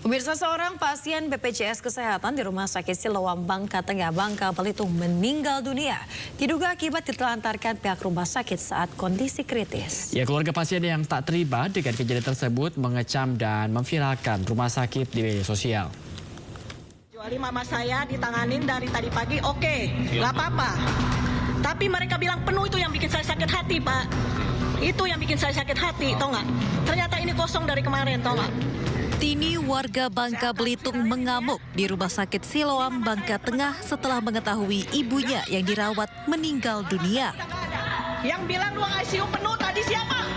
Pemirsa, seorang pasien BPJS Kesehatan di Rumah Sakit Siloam Bangka Tengah, Bangka Belitung meninggal dunia. Diduga akibat ditelantarkan pihak rumah sakit saat kondisi kritis. Ya, keluarga pasien yang tak terlibat dengan kejadian tersebut mengecam dan memviralkan rumah sakit di media sosial. Kecuali mama saya ditanganin dari tadi pagi, oke, nggak apa-apa. Tapi mereka bilang penuh, itu yang bikin saya sakit hati, Pak. Itu yang bikin saya sakit hati, tau nggak? Ternyata ini kosong dari kemarin, tau nggak? Tini, warga Bangka Belitung, mengamuk di Rumah Sakit Siloam Bangka Tengah setelah mengetahui ibunya yang dirawat meninggal dunia. Yang bilang ruang ICU penuh tadi siapa?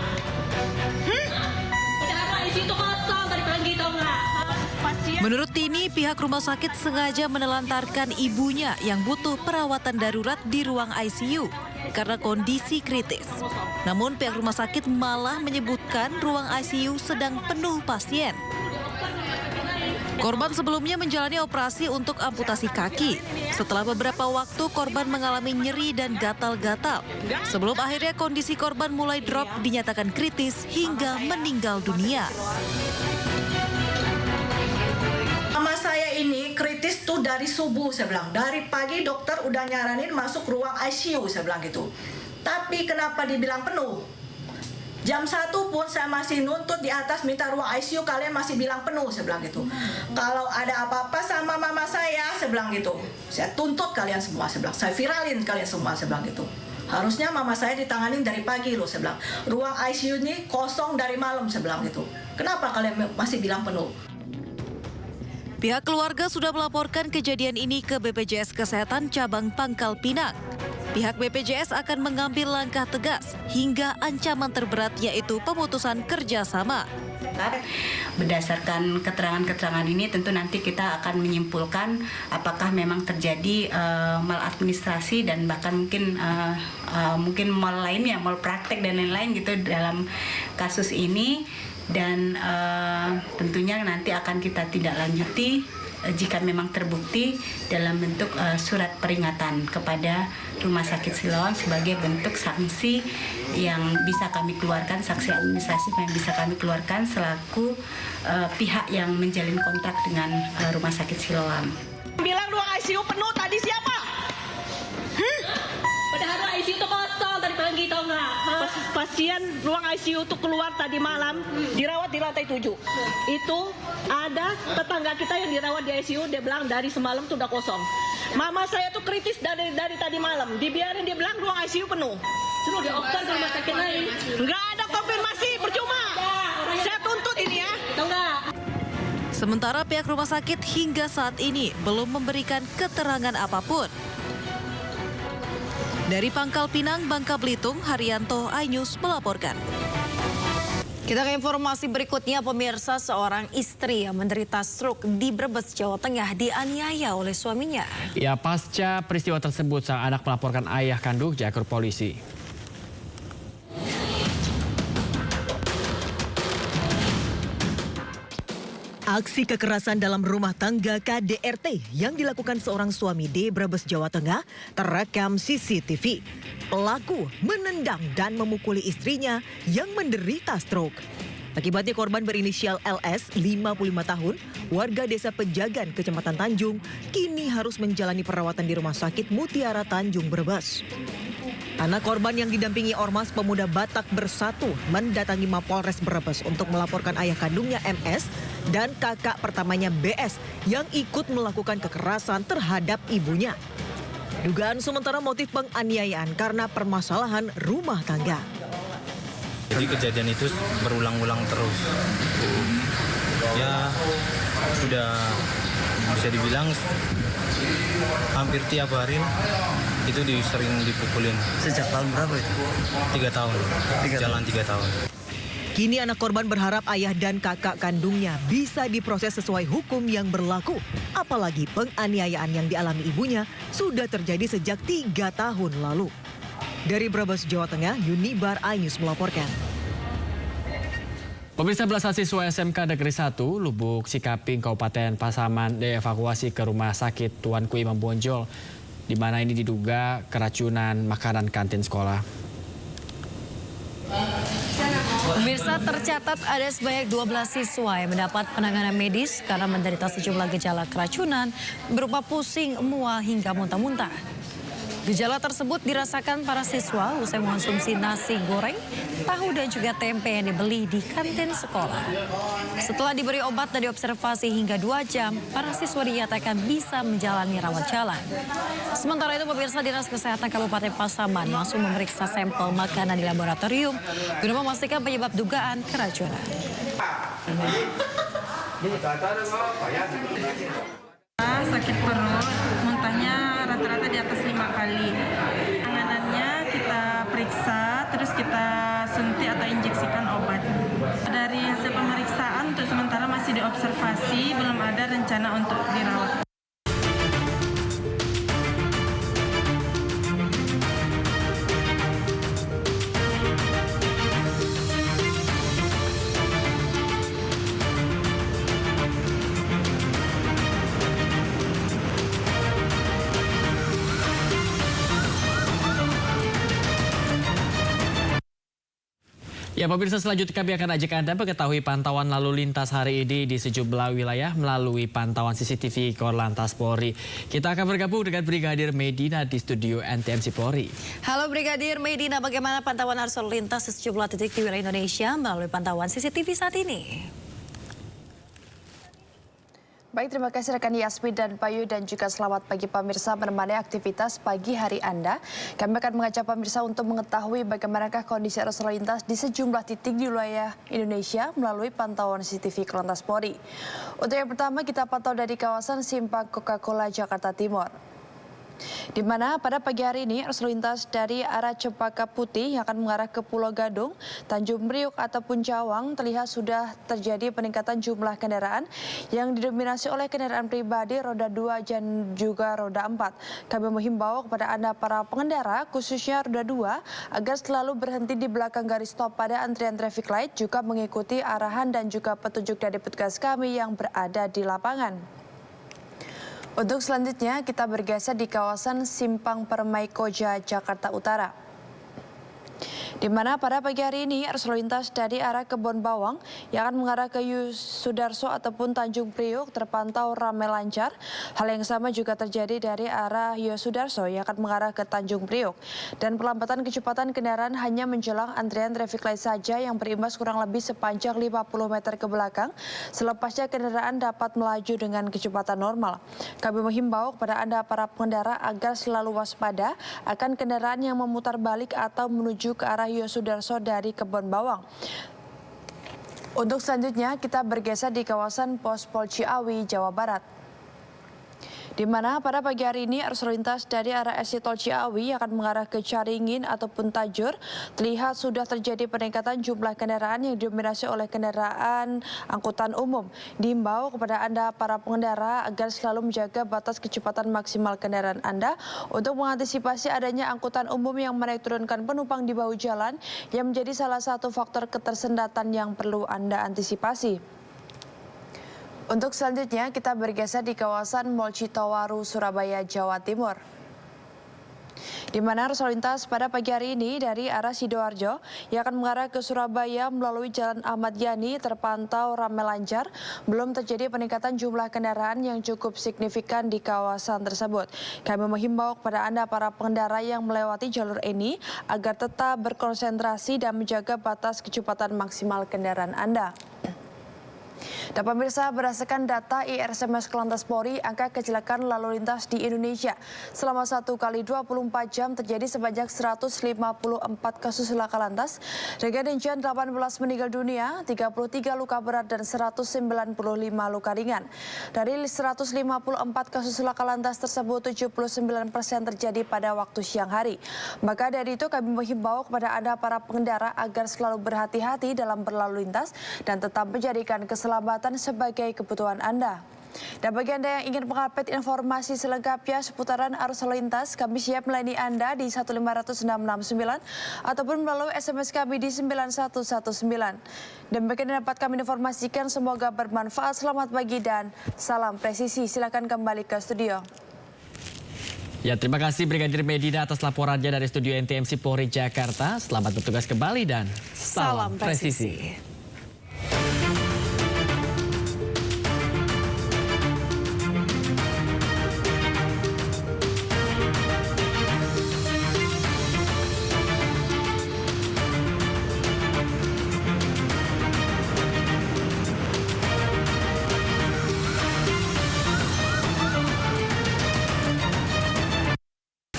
ICU itu kosong tadi pagi, tau nggak? Menurut Tini, pihak rumah sakit sengaja menelantarkan ibunya yang butuh perawatan darurat di ruang ICU karena kondisi kritis. Namun pihak rumah sakit malah menyebutkan ruang ICU sedang penuh pasien. Korban sebelumnya menjalani operasi untuk amputasi kaki. Setelah beberapa waktu, korban mengalami nyeri dan gatal-gatal. Sebelum akhirnya kondisi korban mulai drop, dinyatakan kritis hingga meninggal dunia. Mama saya ini kritis tuh dari subuh, saya bilang. Dari pagi dokter udah nyaranin masuk ruang ICU, saya bilang gitu. Tapi kenapa dibilang penuh? Jam 1 pun saya masih nuntut di atas minta ruang ICU, kalian masih bilang penuh, saya bilang gitu. Kalau ada apa-apa sama mama saya bilang gitu. Saya tuntut kalian semua, saya bilang. Saya viralin kalian semua, saya bilang gitu. Harusnya mama saya ditanganin dari pagi loh, saya bilang. Ruang ICU ini kosong dari malam, saya bilang gitu. Kenapa kalian masih bilang penuh? Pihak keluarga sudah melaporkan kejadian ini ke BPJS Kesehatan Cabang Pangkal Pinang. Pihak BPJS akan mengambil langkah tegas hingga ancaman terberat, yaitu pemutusan kerjasama. Berdasarkan keterangan-keterangan ini tentu nanti kita akan menyimpulkan apakah memang terjadi maladministrasi dan bahkan mungkin mal lainnya, mal praktek dan lain-lain gitu dalam kasus ini. Dan tentunya nanti akan kita tidak lanjuti jika memang terbukti dalam bentuk surat peringatan kepada Rumah Sakit Siloam sebagai bentuk sanksi yang bisa kami keluarkan, sanksi administrasi yang bisa kami keluarkan selaku pihak yang menjalin kontrak dengan Rumah Sakit Siloam. Bilang ruang ICU penuh tadi siapa? Padahal ruang ICU itu kosong tadi pagi, tau nggak? Pasien ruang ICU itu keluar tadi malam, dirawat di lantai 7. Itu ada tetangga kita yang dirawat di ICU, dia bilang dari semalam tuh udah kosong. Mama saya tuh kritis dari tadi malam, dibiarin, dia bilang ruang ICU penuh. Suruh dioper ke rumah sakit lain. Nggak ada konfirmasi, percuma. Saya tuntut ini ya. Tau nggak? Sementara pihak rumah sakit hingga saat ini belum memberikan keterangan apapun. Dari Pangkal Pinang, Bangka Belitung, Haryanto, iNews melaporkan. Kita ke informasi berikutnya, pemirsa. Seorang istri yang menderita stroke di Brebes, Jawa Tengah dianiaya oleh suaminya. Ya, pasca peristiwa tersebut, sang anak melaporkan ayah kandungnya ke polisi. Aksi kekerasan dalam rumah tangga KDRT yang dilakukan seorang suami di Brebes, Jawa Tengah terekam CCTV. Pelaku menendang dan memukuli istrinya yang menderita stroke. Akibatnya korban berinisial LS, 55 tahun, warga desa Pejagan, Kecamatan Tanjung, kini harus menjalani perawatan di Rumah Sakit Mutiara Tanjung, Brebes. Anak korban yang didampingi Ormas Pemuda Batak Bersatu mendatangi Mapolres Brebes untuk melaporkan ayah kandungnya MS dan kakak pertamanya BS yang ikut melakukan kekerasan terhadap ibunya. Dugaan sementara motif penganiayaan karena permasalahan rumah tangga. Jadi kejadian itu berulang-ulang terus. Ya sudah bisa dibilang hampir tiap hari itu sering dipukulin. Sejak tahun berapa itu? 3 tahun. Jalan 3 tahun. Kini anak korban berharap ayah dan kakak kandungnya bisa diproses sesuai hukum yang berlaku. Apalagi penganiayaan yang dialami ibunya sudah terjadi sejak 3 tahun lalu. Dari Brebes, Jawa Tengah, Yunibar, iNews melaporkan. Pemirsa, belasan siswa SMK Negeri 1 Lubuk Sikaping, Kabupaten Pasaman dievakuasi ke Rumah Sakit Tuanku Imam Bonjol, di mana ini diduga keracunan makanan kantin sekolah. Pemirsa, tercatat ada sebanyak 12 siswa yang mendapat penanganan medis karena menderita sejumlah gejala keracunan berupa pusing, mual hingga muntah-muntah. Gejala tersebut dirasakan para siswa usai mengonsumsi nasi goreng, tahu dan juga tempe yang dibeli di kantin sekolah. Setelah diberi obat dan diobservasi hingga 2 jam, para siswa dinyatakan bisa menjalani rawat jalan. Sementara itu, pemirsa, Dinas Kesehatan Kabupaten Pasaman langsung memeriksa sampel makanan di laboratorium guna memastikan penyebab dugaan keracunan. Sakit perut, muntahnya rata-rata di atas 5 kali. Penanganannya kita periksa, terus kita suntik atau injeksikan obat. Dari hasil pemeriksaan untuk sementara masih diobservasi, belum ada rencana untuk dirawat. Ya, pemirsa, selanjutnya kami akan ajak Anda mengetahui pantauan lalu lintas hari ini di sejumlah wilayah melalui pantauan CCTV Korlantas Polri. Kita akan bergabung dengan Brigadir Medina di studio NTMC Polri. Halo Brigadir Medina, bagaimana pantauan arus lalu lintas di sejumlah titik di wilayah Indonesia melalui pantauan CCTV saat ini? Baik, terima kasih rekan Yasmin dan Bayu dan juga selamat pagi pemirsa menemani aktivitas pagi hari Anda. Kami akan mengajak pemirsa untuk mengetahui bagaimanakah kondisi arus lalu lintas di sejumlah titik di wilayah Indonesia melalui pantauan CCTV Korlantas Polri. Untuk yang pertama kita pantau dari kawasan Simpang Coca-Cola Jakarta Timur. Di mana pada pagi hari ini arus lalu lintas dari arah Cempaka Putih yang akan mengarah ke Pulau Gadung, Tanjung Priok ataupun Cawang terlihat sudah terjadi peningkatan jumlah kendaraan yang didominasi oleh kendaraan pribadi roda 2 dan juga roda 4. Kami menghimbau kepada Anda para pengendara khususnya roda 2 agar selalu berhenti di belakang garis stop pada antrian traffic light, juga mengikuti arahan dan juga petunjuk dari petugas kami yang berada di lapangan. Untuk selanjutnya kita bergeser di kawasan Simpang Permai Koja, Jakarta Utara. Di mana pada pagi hari ini arus lalu lintas dari arah Kebon Bawang yang akan mengarah ke Yosudarso ataupun Tanjung Priok terpantau ramai lancar. Hal yang sama juga terjadi dari arah Yosudarso yang akan mengarah ke Tanjung Priok. Dan pelambatan kecepatan kendaraan hanya menjelang antrian traffic light saja yang berimbas kurang lebih sepanjang 50 meter ke belakang. Selepasnya kendaraan dapat melaju dengan kecepatan normal. Kami menghimbau kepada Anda para pengendara agar selalu waspada akan kendaraan yang memutar balik atau menuju ke arah Yosudarso dari Kebon Bawang. Untuk selanjutnya kita bergeser di kawasan Pos Pol Ciawi, Jawa Barat. Di mana pada pagi hari ini arus lalu lintas dari arah exit Tol Ciawi yang akan mengarah ke Caringin ataupun Tajur terlihat sudah terjadi peningkatan jumlah kendaraan yang didominasi oleh kendaraan angkutan umum. Diimbau kepada Anda para pengendara agar selalu menjaga batas kecepatan maksimal kendaraan Anda untuk mengantisipasi adanya angkutan umum yang menaik turunkan penumpang di bahu jalan yang menjadi salah satu faktor ketersendatan yang perlu Anda antisipasi. Untuk selanjutnya kita bergeser di kawasan Mall Citowaru, Surabaya, Jawa Timur. Di mana arus lalu lintas pada pagi hari ini dari arah Sidoarjo yang akan mengarah ke Surabaya melalui Jalan Ahmad Yani terpantau ramai lancar. Belum terjadi peningkatan jumlah kendaraan yang cukup signifikan di kawasan tersebut. Kami menghimbau kepada Anda para pengendara yang melewati jalur ini agar tetap berkonsentrasi dan menjaga batas kecepatan maksimal kendaraan Anda. Dan pemirsa, berdasarkan data IRSMS Korlantas Polri, angka kecelakaan lalu lintas di Indonesia selama 1 kali 24 jam terjadi sebanyak 154 kasus laka lantas dengan rincian 18 meninggal dunia, 33 luka berat dan 195 luka ringan. Dari 154 kasus laka lantas tersebut 79% terjadi pada waktu siang hari. Maka dari itu kami menghimbau kepada Anda para pengendara agar selalu berhati-hati dalam berlalu lintas dan tetap menjadikan keselamatan sebagai kebutuhan Anda. Dan bagi Anda yang ingin mengupdate informasi selengkapnya seputaran arus lalu lintas, kami siap melayani Anda di 1500669 ataupun melalui SMS kami di 9119. Dan bagi Anda dapat kami informasikan, semoga bermanfaat. Selamat pagi dan salam presisi. Silakan kembali ke studio. Ya, terima kasih Brigadir Medina atas laporannya dari studio NTMC Polri Jakarta. Selamat bertugas kembali dan salam presisi.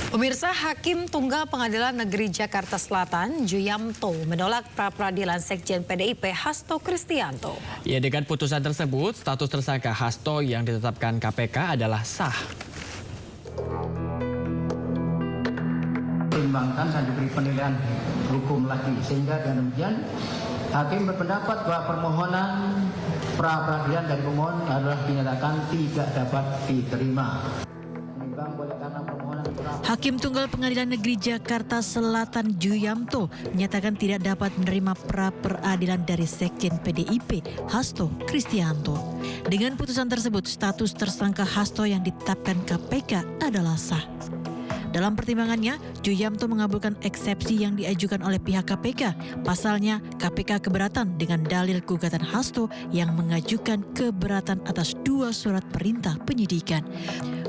Pemirsa, Hakim Tunggal Pengadilan Negeri Jakarta Selatan, Juyamto, menolak pra-peradilan Sekjen PDIP Hasto Kristianto. Ya, dengan putusan tersebut, status tersangka Hasto yang ditetapkan KPK adalah sah. Pertimbangkan dan diberi penilaian hukum lagi, sehingga dengan demikian Hakim berpendapat bahwa permohonan pra-peradilan dari pemohon adalah dinyatakan tidak dapat diterima. Hakim Tunggal Pengadilan Negeri Jakarta Selatan Juyamto menyatakan tidak dapat menerima pra-peradilan dari Sekjen PDIP Hasto Kristianto. Dengan putusan tersebut, status tersangka Hasto yang ditetapkan KPK adalah sah. Dalam pertimbangannya, Juyamto mengabulkan eksepsi yang diajukan oleh pihak KPK. Pasalnya, KPK keberatan dengan dalil gugatan Hasto yang mengajukan keberatan atas 2 surat perintah penyidikan.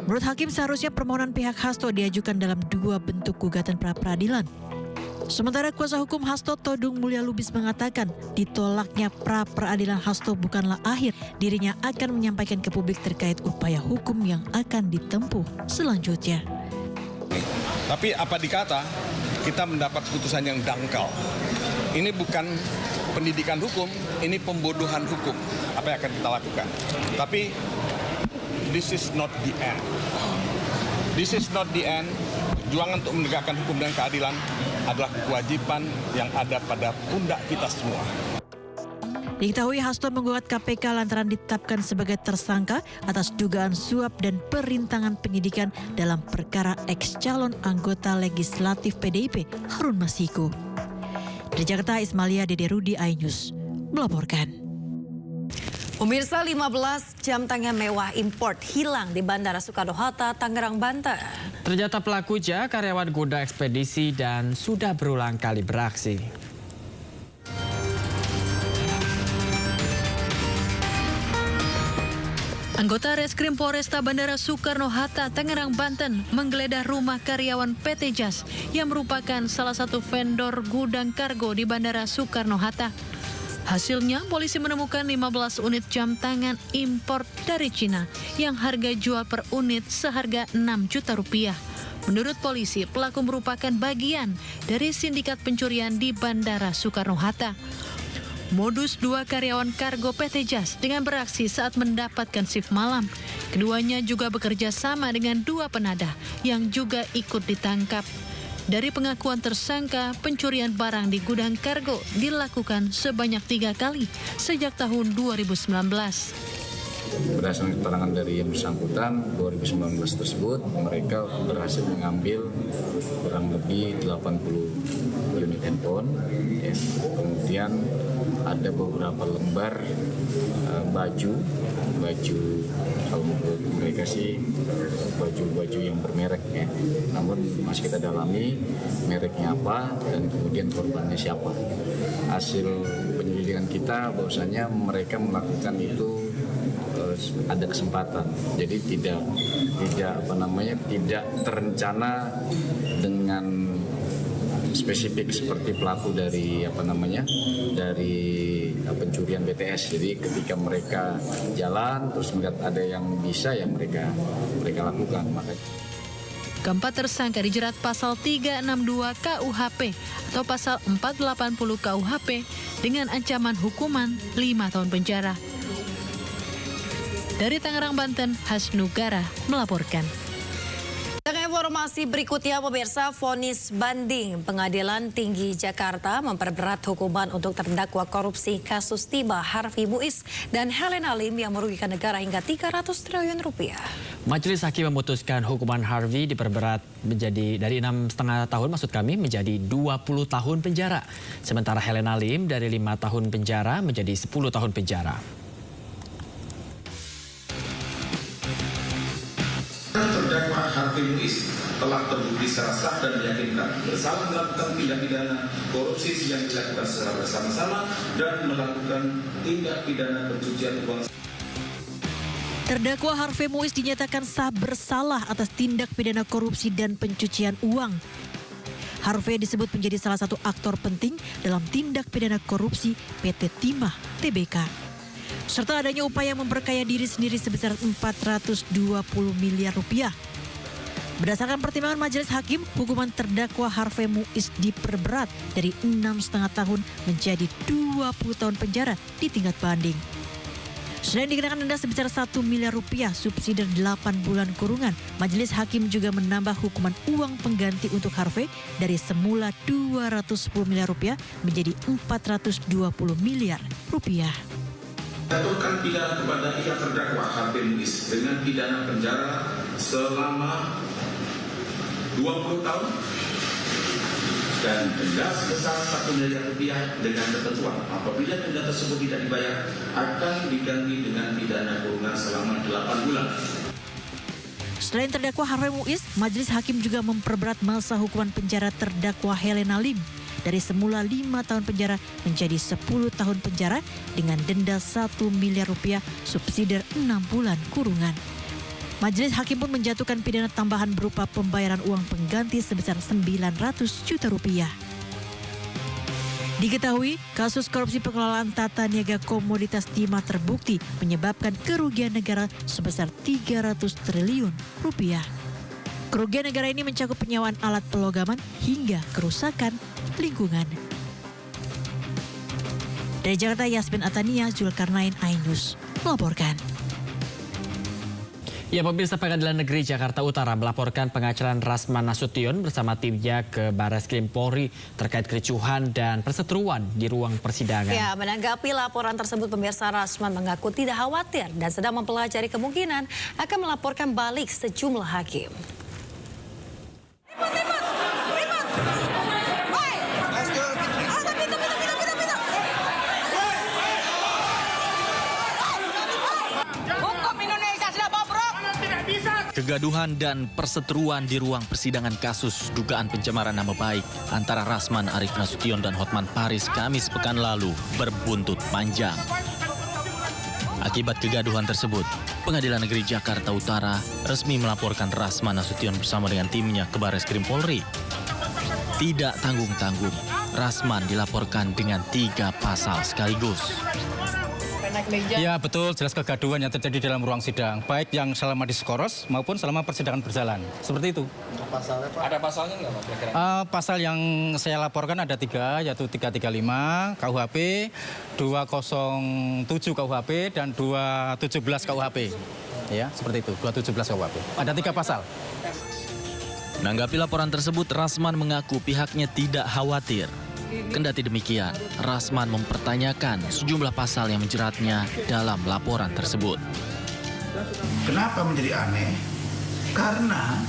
Menurut Hakim, seharusnya permohonan pihak Hasto diajukan dalam 2 bentuk gugatan pra-peradilan. Sementara kuasa hukum Hasto Todung Mulya Lubis mengatakan ditolaknya pra-peradilan Hasto bukanlah akhir. Dirinya akan menyampaikan ke publik terkait upaya hukum yang akan ditempuh selanjutnya. Tapi apa dikata, kita mendapat putusan yang dangkal. Ini bukan pendidikan hukum, ini pembodohan hukum. Apa yang akan kita lakukan? Tapi this is not the end. This is not the end. Perjuangan untuk menegakkan hukum dan keadilan adalah kewajiban yang ada pada pundak kita semua. Diketahui Hasto menggugat KPK lantaran ditetapkan sebagai tersangka atas dugaan suap dan perintangan penyidikan dalam perkara ex-calon anggota legislatif PDIP Harun Masiku. Dari Jakarta, Ismalia Dede Rudi, iNews melaporkan. Pemirsa, 15 jam tangan mewah import hilang di Bandara Soekarno-Hatta, Tangerang, Banten. Ternyata pelaku karyawan Goda Ekspedisi dan sudah berulang kali beraksi. Anggota Reskrim Polresta Bandara Soekarno-Hatta, Tangerang, Banten menggeledah rumah karyawan PT JAS yang merupakan salah satu vendor gudang kargo di Bandara Soekarno-Hatta. Hasilnya, polisi menemukan 15 unit jam tangan impor dari Cina yang harga jual per unit seharga 6 juta rupiah. Menurut polisi, pelaku merupakan bagian dari sindikat pencurian di Bandara Soekarno-Hatta. Modus 2 karyawan kargo PT JAS dengan beraksi saat mendapatkan shift malam. Keduanya juga bekerja sama dengan 2 penadah yang juga ikut ditangkap. Dari pengakuan tersangka, pencurian barang di gudang kargo dilakukan sebanyak 3 kali sejak tahun 2019. Berdasarkan keterangan dari yang bersangkutan, 2019 tersebut mereka berhasil mengambil kurang lebih 80 unit handphone. Kemudian ada beberapa lembar baju kalau menurut mereka sih baju yang bermerek ya. Namun masih kita dalami mereknya apa dan kemudian korbannya siapa. Hasil penyelidikan kita bahwasanya mereka melakukan itu ada kesempatan, jadi tidak terencana dengan spesifik seperti pelaku dari pencurian BTS. Jadi ketika mereka jalan terus melihat ada yang bisa ya mereka lakukan. Keempat tersangka dijerat pasal 362 KUHP atau pasal 480 KUHP dengan ancaman hukuman 5 tahun penjara. Dari Tangerang, Banten, Hasnugara melaporkan. Dengan informasi berikutnya, pemirsa, vonis banding Pengadilan Tinggi Jakarta memperberat hukuman untuk terdakwa korupsi kasus Tiba Harvey Muiz dan Helena Lim yang merugikan negara hingga 300 triliun rupiah. Majelis Hakim memutuskan hukuman Harvey diperberat menjadi dari 6,5 tahun menjadi 20 tahun penjara. Sementara Helena Lim dari 5 tahun penjara menjadi 10 tahun penjara. Terdakwa Harvey Muiz telah terbukti secara sah dan meyakinkan bersalah melakukan tindak pidana korupsi yang dilakukan secara bersama-sama dan melakukan tindak pidana pencucian uang. Terdakwa Harvey Muiz dinyatakan sah bersalah atas tindak pidana korupsi dan pencucian uang. Harvey disebut menjadi salah satu aktor penting dalam tindak pidana korupsi PT Timah Tbk. Serta adanya upaya memperkaya diri sendiri sebesar 420 miliar rupiah. Berdasarkan pertimbangan majelis hakim, hukuman terdakwa Harvey Muiz diperberat dari 6,5 tahun menjadi 20 tahun penjara di tingkat banding. Selain dikenakan denda sebesar 1 miliar rupiah, subsidi 8 bulan kurungan, majelis hakim juga menambah hukuman uang pengganti untuk Harvey dari semula 210 miliar rupiah menjadi 420 miliar rupiah. Jatuhkan pidana kepada pihak terdakwa Harvey Muiz dengan pidana penjara selama 20 tahun dan denda sebesar 1 miliar rupiah dengan ketentuan apabila denda tersebut tidak dibayar akan diganti dengan pidana kurungan selama 8 bulan. Selain terdakwa Harvey Muiz, majelis hakim juga memperberat masa hukuman penjara terdakwa Helena Lim dari semula 5 tahun penjara menjadi 10 tahun penjara dengan denda 1 miliar rupiah subsidi 6 bulan kurungan. Majelis hakim pun menjatuhkan pidana tambahan berupa pembayaran uang pengganti sebesar 900 juta rupiah. Diketahui, kasus korupsi pengelolaan tata niaga komoditas timah terbukti menyebabkan kerugian negara sebesar 300 triliun rupiah. Kerugian negara ini mencakup penyewaan alat pelogaman hingga kerusakan lingkungan. Dari Jakarta, Yasmin Atania, Zulkarnain, iNews melaporkan. Ya, pemirsa, Pengadilan Negeri Jakarta Utara melaporkan pengacara Rasman Nasution bersama timnya ke Barreskrim Polri terkait kericuhan dan perseteruan di ruang persidangan. Ya, menanggapi laporan tersebut, pemirsa, Rasman mengaku tidak khawatir dan sedang mempelajari kemungkinan akan melaporkan balik sejumlah hakim. Kegaduhan dan perseteruan di ruang persidangan kasus dugaan pencemaran nama baik antara Rasman Arief Nasution dan Hotman Paris Kamis pekan lalu berbuntut panjang. Akibat kegaduhan tersebut, Pengadilan Negeri Jakarta Utara resmi melaporkan Rasman Nasution bersama dengan timnya ke Barreskrim Polri. Tidak tanggung-tanggung, Rasman dilaporkan dengan 3 pasal sekaligus. Ya betul, jelas kegaduhan yang terjadi dalam ruang sidang, baik yang selama diskoros maupun selama persidangan berjalan. Seperti itu. Pasalnya, Pak? Ada pasalnya nggak, Pak? Pasal yang saya laporkan ada 3, yaitu 335 KUHP, 207 KUHP, dan 217 KUHP. Ya, seperti itu, 217 KUHP. Ada 3 pasal. Menanggapi laporan tersebut, Rasman mengaku pihaknya tidak khawatir. Kendati demikian, Rasman mempertanyakan sejumlah pasal yang menjeratnya dalam laporan tersebut. Kenapa menjadi aneh? Karena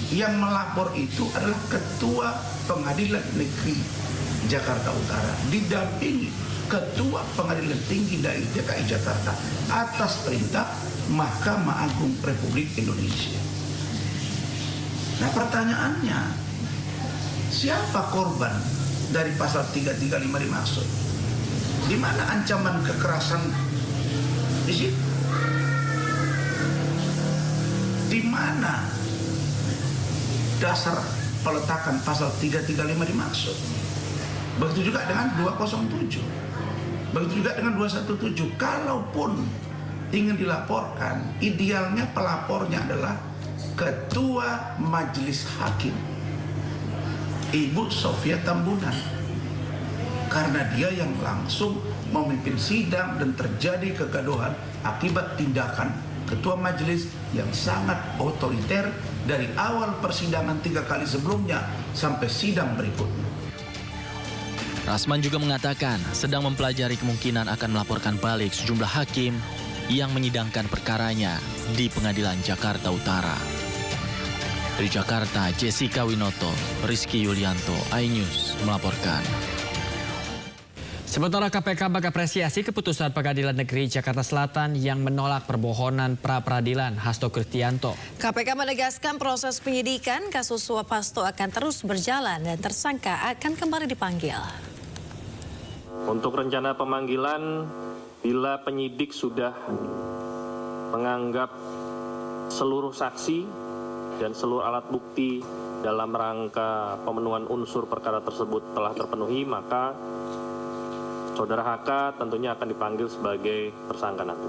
yang melapor itu adalah Ketua Pengadilan Negeri Jakarta Utara didampingi Ketua Pengadilan Tinggi dari DKI Jakarta atas perintah Mahkamah Agung Republik Indonesia. Nah, pertanyaannya, siapa korban dari pasal 335 dimaksud? Di mana ancaman kekerasan di situ? Di mana dasar peletakan pasal 335 dimaksud? Begitu juga dengan 207. Begitu juga dengan 217. Kalaupun ingin dilaporkan, idealnya pelapornya adalah Ketua Majelis Hakim, Ibu Sofia Tambunan, karena dia yang langsung memimpin sidang dan terjadi kegaduhan akibat tindakan Ketua Majelis yang sangat otoriter dari awal persidangan 3 kali sebelumnya sampai sidang berikutnya. Rasman juga mengatakan sedang mempelajari kemungkinan akan melaporkan balik sejumlah hakim yang menyidangkan perkaranya di Pengadilan Jakarta Utara. Dari Jakarta, Jessica Winoto, Rizky Yulianto, iNews melaporkan. Sementara KPK mengapresiasi keputusan Pengadilan Negeri Jakarta Selatan yang menolak permohonan pra-peradilan Hasto Kristianto. KPK menegaskan proses penyidikan kasus suap Hasto akan terus berjalan dan tersangka akan kembali dipanggil. Untuk rencana pemanggilan, bila penyidik sudah menganggap seluruh saksi dan seluruh alat bukti dalam rangka pemenuhan unsur perkara tersebut telah terpenuhi, maka Saudara HK tentunya akan dipanggil sebagai tersangka nanti.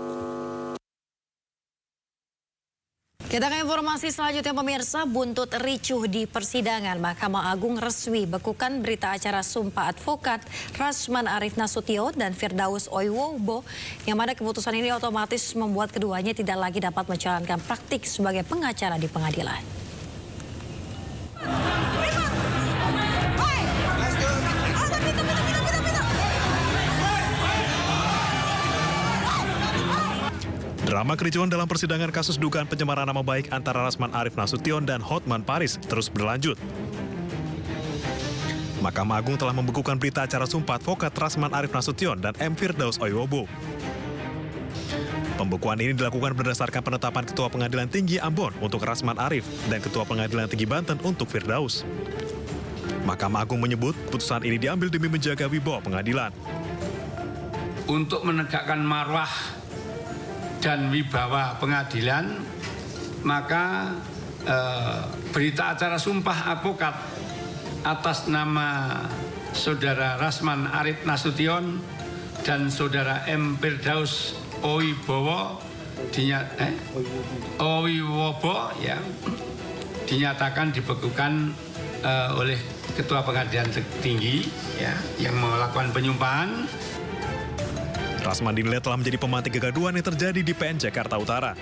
Kita ke informasi selanjutnya pemirsa, buntut ricuh di persidangan Mahkamah Agung resmi bekukan berita acara sumpah advokat Rasman Arif Nasution dan Firdaus Oiwobo, yang mana keputusan ini otomatis membuat keduanya tidak lagi dapat menjalankan praktik sebagai pengacara di pengadilan. Drama kericuhan dalam persidangan kasus dugaan pencemaran nama baik antara Rasman Arif Nasution dan Hotman Paris terus berlanjut. Mahkamah Agung telah membekukan berita acara sumpah advokat Rasman Arif Nasution dan M. Firdaus Oiwobo. Pembekuan ini dilakukan berdasarkan penetapan Ketua Pengadilan Tinggi Ambon untuk Rasman Arif dan Ketua Pengadilan Tinggi Banten untuk Firdaus. Mahkamah Agung menyebut putusan ini diambil demi menjaga wibawa pengadilan. Untuk menegakkan marwah dan wibawa pengadilan, maka berita acara sumpah advokat atas nama Saudara Rasman Arif Nasution dan Saudara M. Firdaus Oiwobo dinyatakan dibekukan oleh Ketua Pengadilan Tinggi yang melakukan penyumpahan. Rasman dinilai telah menjadi pemantik kegaduhan yang terjadi di PN Jakarta Utara.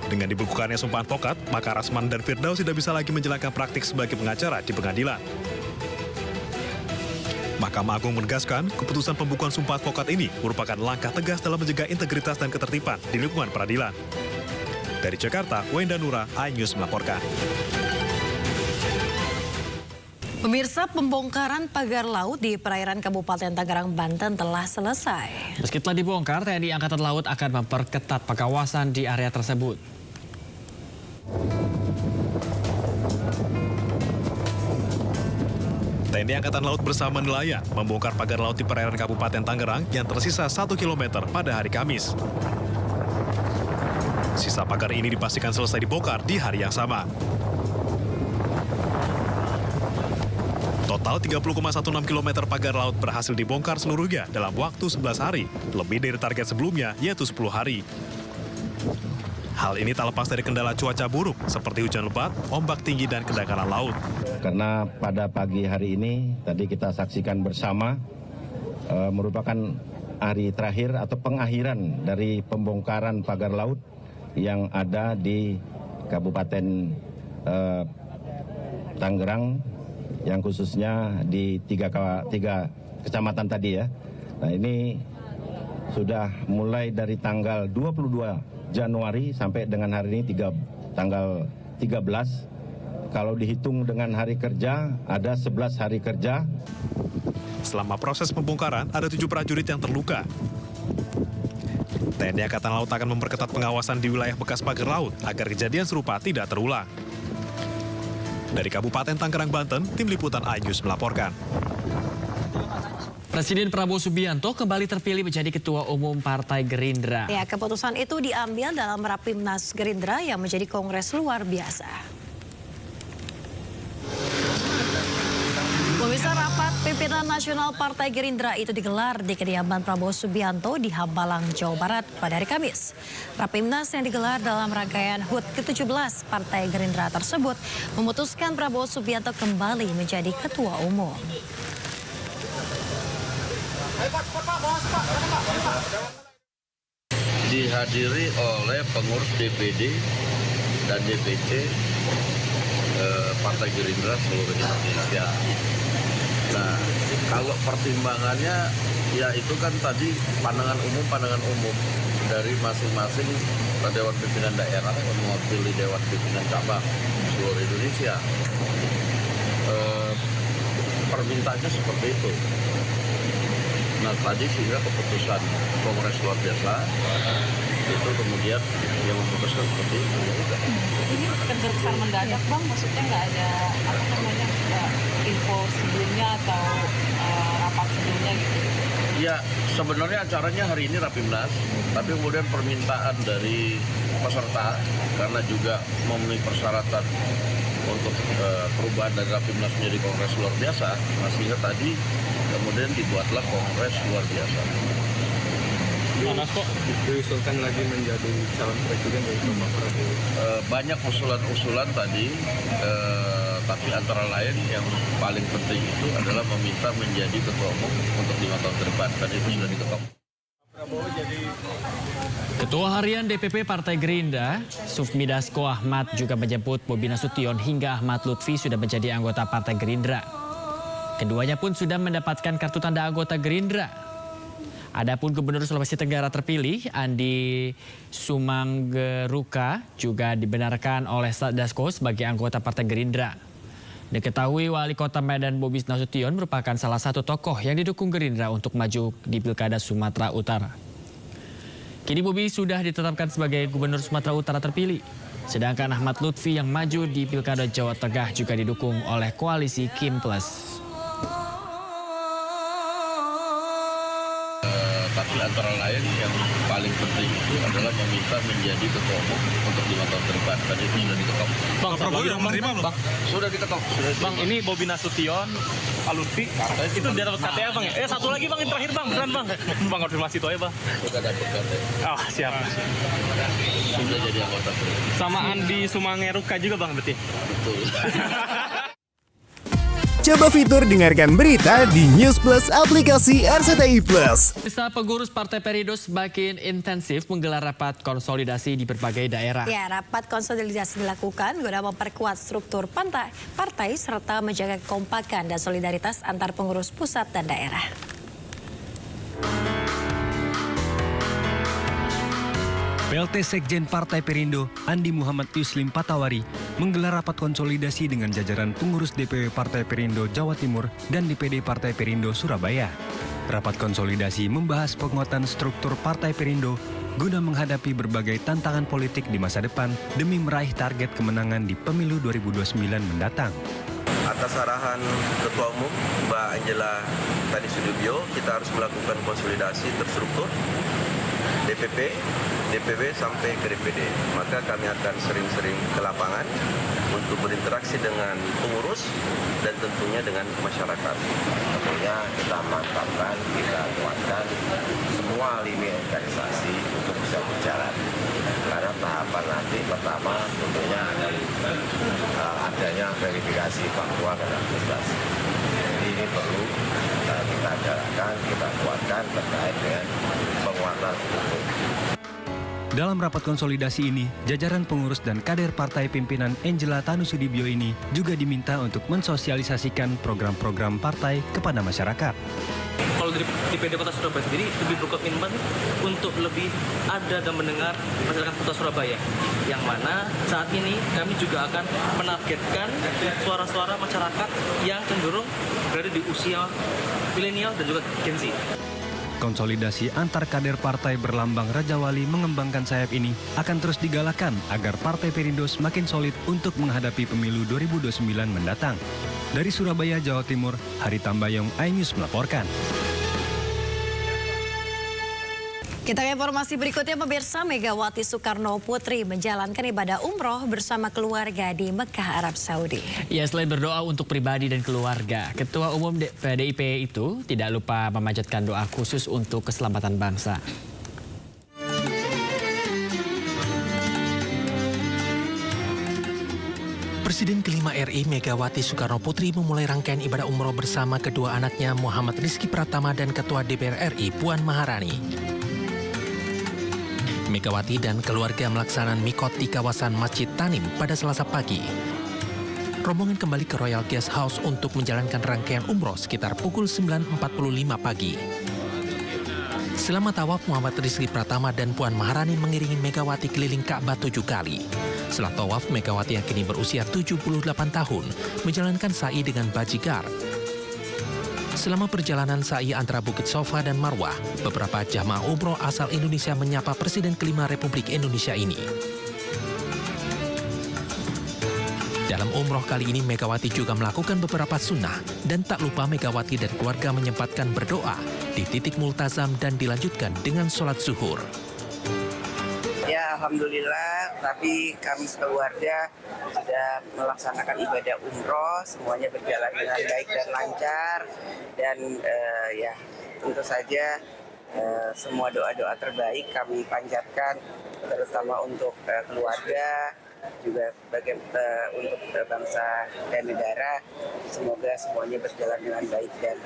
Dengan dibekukannya sumpah advokat, maka Rasman dan Firdaus tidak bisa lagi menjalankan praktik sebagai pengacara di pengadilan. Mahkamah Agung menegaskan keputusan pembukuan sumpah advokat ini merupakan langkah tegas dalam menjaga integritas dan ketertiban di lingkungan peradilan. Dari Jakarta, Wenda Nura, iNews melaporkan. Pemirsa, pembongkaran pagar laut di perairan Kabupaten Tangerang, Banten telah selesai. Meski telah dibongkar, TNI Angkatan Laut akan memperketat pengawasan di area tersebut. TNI Angkatan Laut bersama nelayan membongkar pagar laut di perairan Kabupaten Tangerang yang tersisa 1 km pada hari Kamis. Sisa pagar ini dipastikan selesai dibongkar di hari yang sama. Total 30,16 km pagar laut berhasil dibongkar seluruhnya dalam waktu 11 hari, lebih dari target sebelumnya yaitu 10 hari. Hal ini tak lepas dari kendala cuaca buruk seperti hujan lebat, ombak tinggi, dan kedangkalan laut. Karena pada pagi hari ini tadi kita saksikan bersama merupakan hari terakhir atau pengakhiran dari pembongkaran pagar laut yang ada di Kabupaten Tangerang, yang khususnya di tiga kecamatan tadi ya. Nah, ini sudah mulai dari tanggal 22 Januari sampai dengan hari ini tanggal 13. Kalau dihitung dengan hari kerja, ada 11 hari kerja. Selama proses pembongkaran, ada 7 prajurit yang terluka. TNI Angkatan Laut akan memperketat pengawasan di wilayah bekas pagar laut agar kejadian serupa tidak terulang. Dari Kabupaten Tangerang, Banten, Tim Liputan iNews melaporkan. Presiden Prabowo Subianto kembali terpilih menjadi Ketua Umum Partai Gerindra. Ya, keputusan itu diambil dalam Rapimnas Gerindra yang menjadi kongres luar biasa. Pemirsa, rapat pimpinan nasional Partai Gerindra itu digelar di kediaman Prabowo Subianto di Hambalang, Jawa Barat pada hari Kamis. Rapimnas yang digelar dalam rangkaian HUT ke-17 Partai Gerindra tersebut memutuskan Prabowo Subianto kembali menjadi Ketua Umum. Dihadiri oleh pengurus DPD dan DPC Partai Gerindra seluruh Indonesia. Nah, kalau pertimbangannya ya itu kan tadi pandangan umum dari masing-masing Dewan Pimpinan Daerah yang mewakili Dewan Pimpinan Cabang seluruh Indonesia. Permintaannya seperti itu. Nah tadi sehingga keputusan Kongres luar biasa itu kemudian yang memutuskan seperti itu. Ini terkesan mendadak Bang, maksudnya nggak ada info sebelumnya atau rapat sebelumnya gitu? Ya sebenarnya acaranya hari ini Rapimnas, tapi kemudian permintaan dari peserta karena juga memenuhi persyaratan untuk perubahan dari Rapimnas menjadi Kongres luar biasa, sehingga tadi kemudian dibuatlah Kongres luar biasa. Panas kok diusulkan lagi menjadi calon presiden dari Pak Prabowo. Banyak usulan-usulan tadi, tapi antara lain yang paling penting itu adalah meminta menjadi ketua umum untuk 5 tahun ke depan. Dan itu sudah diketok. Ketua Harian DPP Partai Gerindra, Sufmi Dasko Ahmad juga menyebut Bobi Nasution hingga Ahmad Lutfi sudah menjadi anggota Partai Gerindra. Keduanya pun sudah mendapatkan kartu tanda anggota Gerindra. Adapun Gubernur Sulawesi Tenggara terpilih, Andi Sumanggeruka, juga dibenarkan oleh Dasko sebagai anggota Partai Gerindra. Diketahui Wali Kota Medan Bobi Nasution merupakan salah satu tokoh yang didukung Gerindra untuk maju di Pilkada Sumatera Utara. Kini Bobi sudah ditetapkan sebagai Gubernur Sumatera Utara terpilih. Sedangkan Ahmad Lutfi yang maju di Pilkada Jawa Tengah juga didukung oleh koalisi Kim Plus. Tapi antara lain yang paling penting itu adalah meminta menjadi ketua umum untuk 5 tahun ke depan. Dan itu sudah diketok. Bang, Prabowo sudah menerima belum? Sudah diketok. Bang, ini Bobi Nasution, Pak Lutfi, itu dia dapat KTA Bang ya? Satu lagi Bang, yang terakhir Bang, keren Bang. Bang, konfirmasi itu aja Bang. Sudah dapat KTA. Oh, siap. Sudah jadi anggota. Sama Andi Sumanggeruka juga Bang, berarti? Betul. Coba fitur dengarkan berita di News Plus aplikasi RCTI Plus. Sisa pengurus Partai Perindo semakin intensif menggelar rapat konsolidasi di berbagai daerah. Ya, rapat konsolidasi dilakukan guna memperkuat struktur partai serta menjaga kekompakan dan solidaritas antar pengurus pusat dan daerah. PLT Sekjen Partai Perindo, Andi Muhammad Yuslim Patawari, menggelar rapat konsolidasi dengan jajaran pengurus DPW Partai Perindo Jawa Timur dan DPD Partai Perindo Surabaya. Rapat konsolidasi membahas penguatan struktur Partai Perindo guna menghadapi berbagai tantangan politik di masa depan demi meraih target kemenangan di pemilu 2029 mendatang. Atas arahan Ketua Umum Mbak Angela tadi Sudibyo, kita harus melakukan konsolidasi terstruktur DPP, DPW sampai ke DPD. Maka kami akan sering-sering ke lapangan untuk berinteraksi dengan pengurus dan tentunya dengan masyarakat. Tentunya kita mantapkan, kita kuatkan semua lini organisasi untuk bisa berjalan. Karena tahapan nanti pertama tentunya adanya verifikasi faktual dan administrasi. Jadi ini perlu kita jalankan, kita kuatkan terkait dengan penguatan struktur. Dalam rapat konsolidasi ini, jajaran pengurus dan kader partai pimpinan Angela Tanusudibyo ini juga diminta untuk mensosialisasikan program-program partai kepada masyarakat. Kalau dari DPD Kota Surabaya sendiri lebih berkomitmen untuk lebih ada dan mendengar masyarakat Kota Surabaya, yang mana saat ini kami juga akan menargetkan suara-suara masyarakat yang cenderung berada di usia milenial dan juga Gen Z. Konsolidasi antar kader partai berlambang Raja Wali mengembangkan sayap ini akan terus digalakan agar Partai Perindo semakin solid untuk menghadapi pemilu 2029 mendatang. Dari Surabaya, Jawa Timur, Hari Tambayong, iNews melaporkan. Kita ke informasi berikutnya, pemirsa. Megawati Soekarno Putri menjalankan ibadah umroh bersama keluarga di Mekah, Arab Saudi. Ya, selain berdoa untuk pribadi dan keluarga, Ketua Umum PDIP itu tidak lupa memanjatkan doa khusus untuk keselamatan bangsa. Presiden kelima RI Megawati Soekarno Putri memulai rangkaian ibadah umroh bersama kedua anaknya Muhammad Rizky Pratama dan Ketua DPR RI Puan Maharani. Megawati dan keluarga melaksanakan mikot di kawasan Masjid Tanim pada Selasa pagi. Rombongan kembali ke Royal Guest House untuk menjalankan rangkaian umroh sekitar pukul 9.45 pagi. Selama tawaf, Muhammad Rizky Pratama dan Puan Maharani mengiringi Megawati keliling Ka'bah 7 kali. Setelah tawaf, Megawati yang kini berusia 78 tahun menjalankan sa'i dengan bajigar. Selama perjalanan sa'i antara Bukit Sofa dan Marwah, beberapa jamaah umroh asal Indonesia menyapa Presiden kelima Republik Indonesia ini. Dalam umroh kali ini, Megawati juga melakukan beberapa sunnah dan tak lupa Megawati dan keluarga menyempatkan berdoa di titik multazam dan dilanjutkan dengan sholat zuhur. Ya, alhamdulillah, tapi kami sekeluarga sudah melaksanakan ibadah umroh, semuanya berjalan dengan baik dan lancar, dan ya tentu saja semua doa-doa terbaik kami panjatkan, terutama untuk keluarga, juga untuk bangsa dan negara. Semoga semuanya berjalan dengan baik dan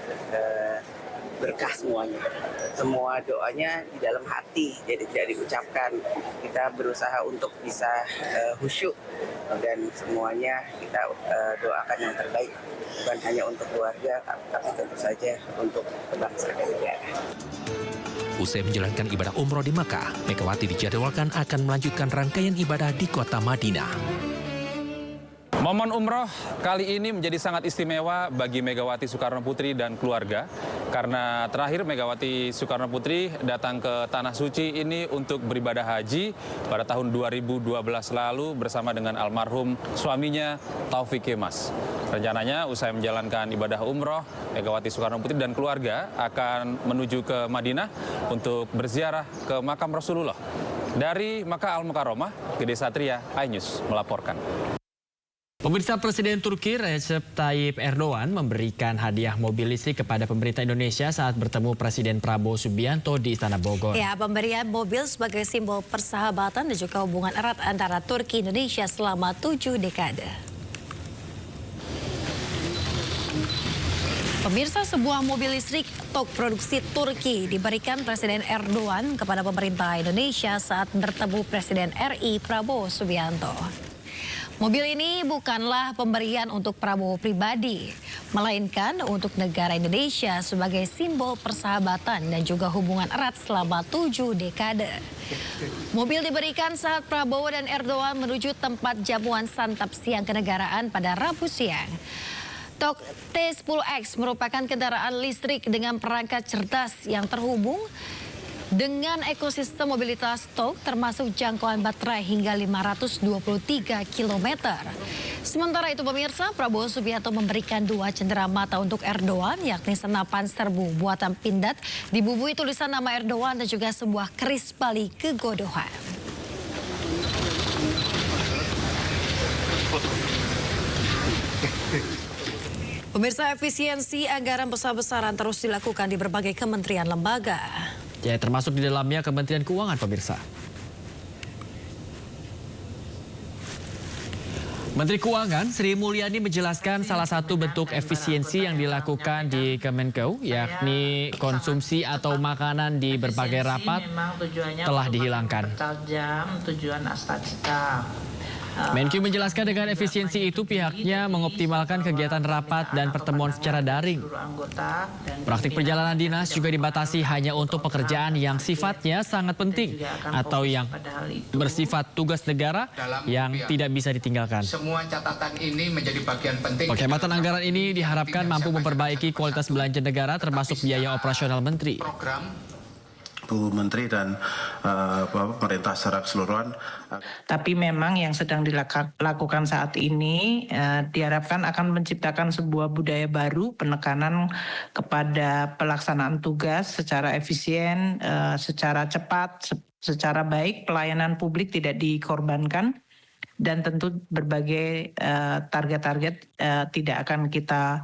berkah semuanya. Semua doanya di dalam hati, jadi tidak diucapkan. Kita berusaha untuk bisa khusyuk, dan semuanya kita doakan yang terbaik, bukan hanya untuk keluarga, tapi tentu saja untuk bangsa dan negara. Usai menjalankan ibadah umroh di Makkah, Megawati dijadwalkan akan melanjutkan rangkaian ibadah di kota Madinah. Momen umroh kali ini menjadi sangat istimewa bagi Megawati Soekarno Putri dan keluarga, karena terakhir Megawati Soekarno Putri datang ke Tanah Suci ini untuk beribadah haji pada tahun 2012 lalu bersama dengan almarhum suaminya Taufik Kemas. Rencananya usai menjalankan ibadah umroh, Megawati Soekarno Putri dan keluarga akan menuju ke Madinah untuk berziarah ke makam Rasulullah. Dari Makkah Al-Mukarramah, Gede Satria, iNews melaporkan. Pemirsa, Presiden Turki Recep Tayyip Erdogan memberikan hadiah mobil listrik kepada pemerintah Indonesia saat bertemu Presiden Prabowo Subianto di Istana Bogor. Ya, pemberian mobil sebagai simbol persahabatan dan juga hubungan erat antara Turki Indonesia selama 7 dekade. Pemirsa, sebuah mobil listrik tok produksi Turki diberikan Presiden Erdogan kepada pemerintah Indonesia saat bertemu Presiden RI Prabowo Subianto. Mobil ini bukanlah pemberian untuk Prabowo pribadi, melainkan untuk negara Indonesia sebagai simbol persahabatan dan juga hubungan erat selama 7 dekade. Mobil diberikan saat Prabowo dan Erdogan menuju tempat jamuan santap siang kenegaraan pada Rabu siang. Tok T10X merupakan kendaraan listrik dengan perangkat cerdas yang terhubung dengan ekosistem mobilitas Tok, termasuk jangkauan baterai hingga 523 km. Sementara itu pemirsa, Prabowo Subianto memberikan 2 cenderamata untuk Erdogan, yakni senapan serbu buatan Pindad dibubui tulisan nama Erdogan dan juga sebuah keris Bali kegodohan. Pemirsa, efisiensi anggaran besar-besaran terus dilakukan di berbagai kementerian lembaga. Ya, termasuk di dalamnya Kementerian Keuangan, pemirsa. Menteri Keuangan Sri Mulyani menjelaskan salah satu bentuk efisiensi yang dilakukan di Kemenkeu, yakni konsumsi atau makanan di berbagai rapat telah dihilangkan. Tujuan asta-cita. Menkyu menjelaskan dengan efisiensi itu pihaknya mengoptimalkan kegiatan rapat dan pertemuan secara daring. Praktik perjalanan dinas juga dibatasi hanya untuk pekerjaan yang sifatnya sangat penting atau yang bersifat tugas negara yang tidak bisa ditinggalkan. Semua catatan ini menjadi bagian penting. Penghematan anggaran ini diharapkan mampu memperbaiki kualitas belanja negara termasuk biaya operasional menteri. Bu Menteri dan pemerintah secara keseluruhan. Tapi memang yang sedang dilakukan saat ini diharapkan akan menciptakan sebuah budaya baru, penekanan kepada pelaksanaan tugas secara efisien, secara cepat, secara baik, pelayanan publik tidak dikorbankan, dan tentu berbagai target-target tidak akan kita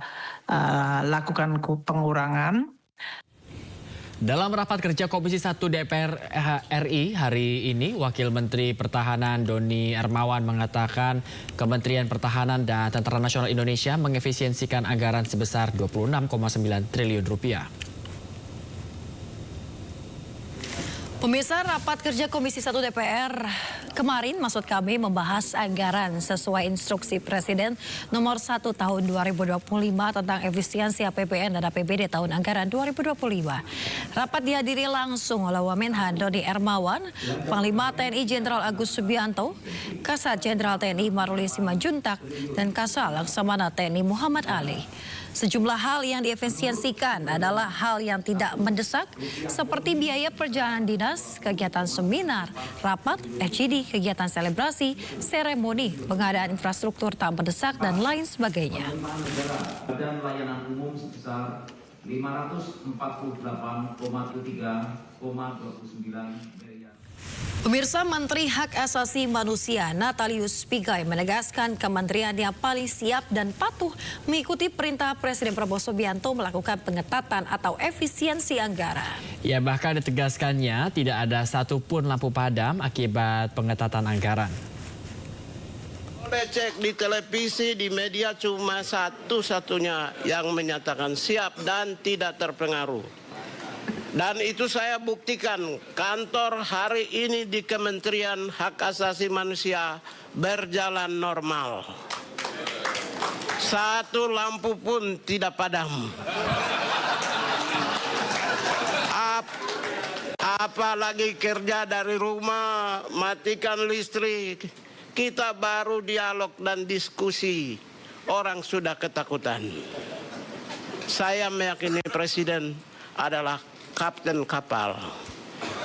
lakukan pengurangan. Dalam rapat kerja Komisi 1 DPR RI hari ini, Wakil Menteri Pertahanan Doni Hermawan mengatakan Kementerian Pertahanan dan Tentara Nasional Indonesia mengefisiensikan anggaran sebesar 26,9 triliun rupiah. Pemirsa, rapat kerja Komisi 1 DPR kemarin maksud kami membahas anggaran sesuai instruksi Presiden nomor 1 tahun 2025 tentang efisiensi APBN dan APBD tahun anggaran 2025. Rapat dihadiri langsung oleh Wamenhan Doni Hermawan, Panglima TNI Jenderal Agus Subianto, Kasat Jenderal TNI Maruli Simanjuntak, dan Kasal Laksamana TNI Muhammad Ali. Sejumlah hal yang diefisiensikan adalah hal yang tidak mendesak seperti biaya perjalanan dinas, kegiatan seminar, rapat, FGD, kegiatan selebrasi, seremoni, pengadaan infrastruktur tak mendesak dan lain sebagainya. Dan layanan umum sebesar 548,3,29 Pemirsa, Menteri Hak Asasi Manusia Natalius Pigai menegaskan kementeriannya paling siap dan patuh mengikuti perintah Presiden Prabowo Subianto melakukan pengetatan atau efisiensi anggaran. Ya, bahkan ditegaskannya tidak ada satupun lampu padam akibat pengetatan anggaran. Boleh cek di televisi, di media cuma satu-satunya yang menyatakan siap dan tidak terpengaruh. Dan itu saya buktikan, kantor hari ini di Kementerian Hak Asasi Manusia berjalan normal. Satu lampu pun tidak padam. Apalagi kerja dari rumah, matikan listrik. Kita baru dialog dan diskusi, orang sudah ketakutan. Saya meyakini Presiden adalah kapten kapal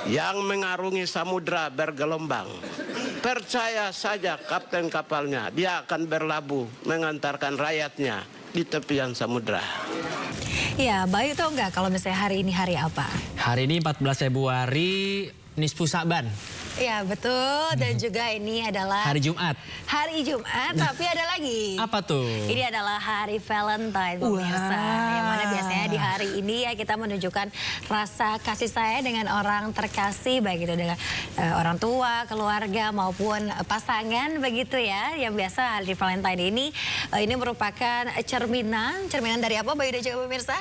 yang mengarungi samudra bergelombang. Percaya saja kapten kapalnya, dia akan berlabuh mengantarkan rakyatnya di tepian samudra. Ya, Bayu tahu nggak kalau misalnya hari ini hari apa? Hari ini 14 Februari, Nisfu Sa'ban. Ya, betul. Dan juga ini adalah Hari Jumat. Hari Jumat, tapi ada lagi. Apa tuh? Ini adalah hari Valentine, pemirsa. Yang mana biasanya di hari ini ya kita menunjukkan rasa kasih sayang dengan orang terkasih, baik itu dengan orang tua, keluarga maupun pasangan begitu ya. Yang biasa hari Valentine ini merupakan cerminan dari apa, Bayu dan juga pemirsa?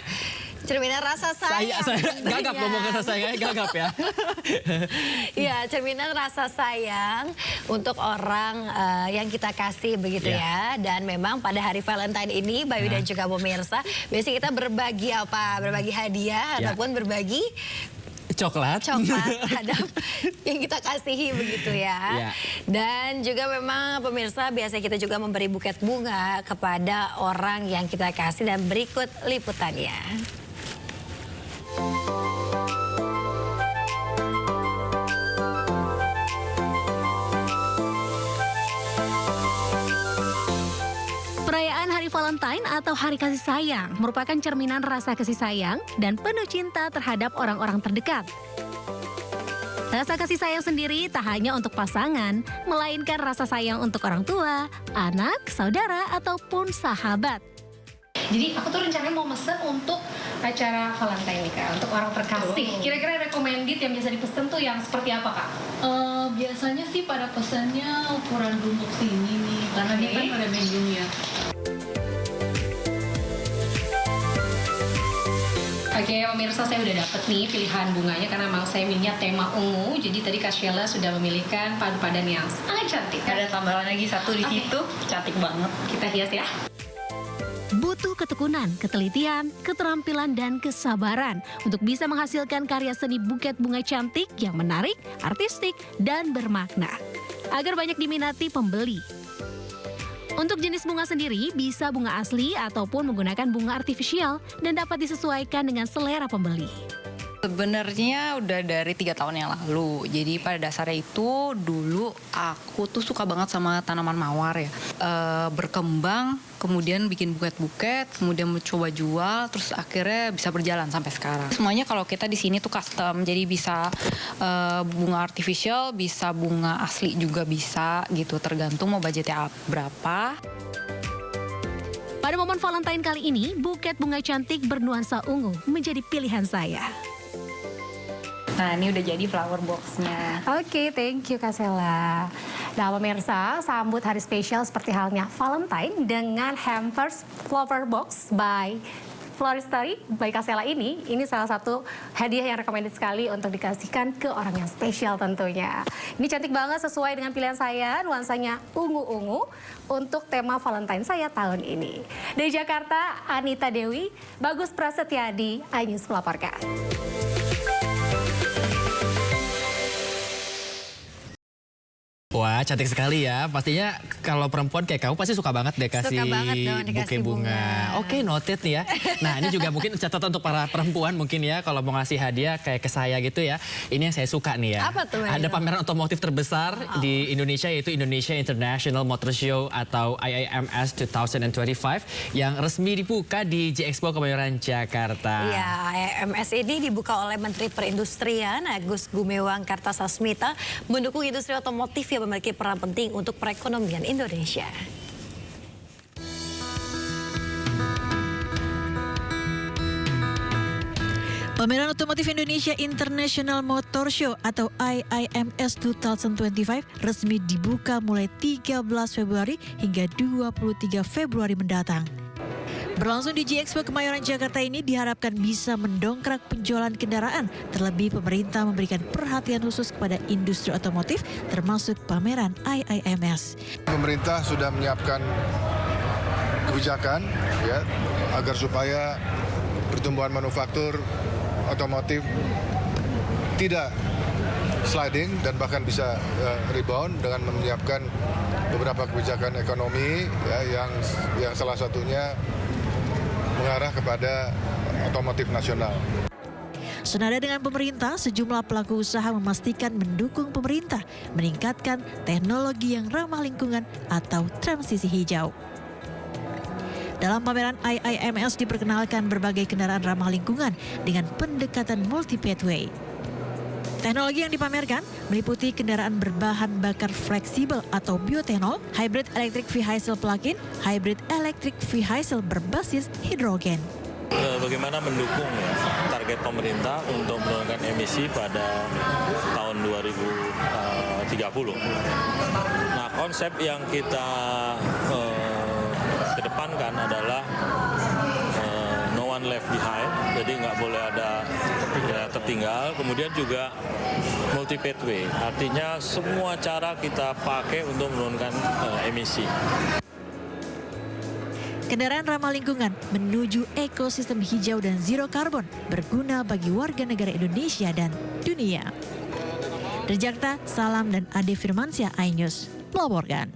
Cerminan rasa sayang. Saya gagap ngomong rasa sayang, gagap ya. Ya, cerminan rasa sayang untuk orang yang kita kasih begitu ya. Dan memang pada hari Valentine ini, Bayu dan juga pemirsa, biasanya kita berbagi apa? Berbagi hadiah ataupun berbagi coklat terhadap yang kita kasihi begitu ya. Dan juga memang pemirsa biasanya kita juga memberi buket bunga kepada orang yang kita kasih, dan berikut liputannya. Perayaan Hari Valentine atau Hari Kasih Sayang merupakan cerminan rasa kasih sayang dan penuh cinta terhadap orang-orang terdekat. Rasa kasih sayang sendiri tak hanya untuk pasangan, melainkan rasa sayang untuk orang tua, anak, saudara, ataupun sahabat. Jadi aku tuh rencananya mau mesen untuk acara Valentine nih Kak, untuk orang terkasih. Kira-kira recommended yang biasa dipesen tuh yang seperti apa Kak? Biasanya sih pada pesannya ukuran bungkus ini nih, karena dia kan pada medium ya. Oke, pemirsa, saya udah dapet nih pilihan bunganya karena memang saya minyak tema ungu. Jadi tadi Kak Sheila sudah memilihkan padu padan yang sangat cantik. Ada tambahan lagi satu di situ, cantik banget. Kita hias ya. Butuh ketekunan, ketelitian, keterampilan, dan kesabaran untuk bisa menghasilkan karya seni buket bunga cantik yang menarik, artistik, dan bermakna, agar banyak diminati pembeli. Untuk jenis bunga sendiri, bisa bunga asli ataupun menggunakan bunga artifisial dan dapat disesuaikan dengan selera pembeli. Sebenarnya udah dari 3 tahun yang lalu. Jadi pada dasarnya itu dulu aku tuh suka banget sama tanaman mawar ya. Berkembang, kemudian bikin buket-buket, kemudian mencoba jual, terus akhirnya bisa berjalan sampai sekarang. Semuanya kalau kita di sini tuh custom, jadi bisa bunga artificial, bisa bunga asli juga bisa gitu, tergantung mau budgetnya berapa. Pada momen Valentine kali ini, buket bunga cantik bernuansa ungu menjadi pilihan saya. Nah, ini udah jadi flower box-nya. Oke, thank you Kak Sheila. Nah, pemirsa, sambut hari spesial seperti halnya Valentine dengan hampers flower box by Floristory by Kak Sheila ini salah satu hadiah yang recommended sekali untuk dikasihkan ke orang yang spesial tentunya. Ini cantik banget, sesuai dengan pilihan saya, nuansanya ungu-ungu untuk tema Valentine saya tahun ini. Dari Jakarta, Anita Dewi, Bagus Prasetyadi, iNews melaporkan. Wah, Wah, cantik sekali ya. Pastinya kalau perempuan kayak kamu pasti suka banget deh kasih buke bunga. Oke, noted nih ya. Nah, ini juga mungkin catatan untuk para perempuan mungkin ya, kalau mau ngasih hadiah kayak ke saya gitu ya. Ini yang saya suka nih ya. Apa tuh? Ada pameran otomotif terbesar di Indonesia, yaitu Indonesia International Motor Show atau IIMS 2025 yang resmi dibuka di J-Expo Kemayoran, Jakarta. Ya, IIMS ini dibuka oleh Menteri Perindustrian Agus Gumiwang Kartasasmita mendukung industri otomotif yang memiliki peran penting untuk perekonomian Indonesia. Pameran Otomotif Indonesia International Motor Show atau IIMS 2025 resmi dibuka mulai 13 Februari hingga 23 Februari mendatang. Berlangsung di J-Expo Kemayoran, Jakarta ini diharapkan bisa mendongkrak penjualan kendaraan. Terlebih pemerintah memberikan perhatian khusus kepada industri otomotif termasuk pameran IIMS. Pemerintah sudah menyiapkan kebijakan ya agar supaya pertumbuhan manufaktur otomotif tidak sliding dan bahkan bisa rebound dengan menyiapkan beberapa kebijakan ekonomi ya, yang salah satunya mengarah kepada otomotif nasional. Senada dengan pemerintah, sejumlah pelaku usaha memastikan mendukung pemerintah meningkatkan teknologi yang ramah lingkungan atau transisi hijau. Dalam pameran IIMS diperkenalkan berbagai kendaraan ramah lingkungan dengan pendekatan multi-pathway. Teknologi yang dipamerkan meliputi kendaraan berbahan bakar fleksibel atau bioethanol, hybrid electric vehicle plug-in, hybrid electric vehicle berbasis hidrogen. Bagaimana mendukung target pemerintah untuk menurunkan emisi pada tahun 2030. Nah, konsep yang kita kedepankan adalah no one left behind, jadi nggak boleh ada tertinggal. Kemudian juga multi pathway, artinya semua cara kita pakai untuk menurunkan emisi. Kendaraan ramah lingkungan menuju ekosistem hijau dan zero carbon berguna bagi warga negara Indonesia dan dunia. Dari Jakarta, Salam dan Ade Firmansyah, iNews melaporkan.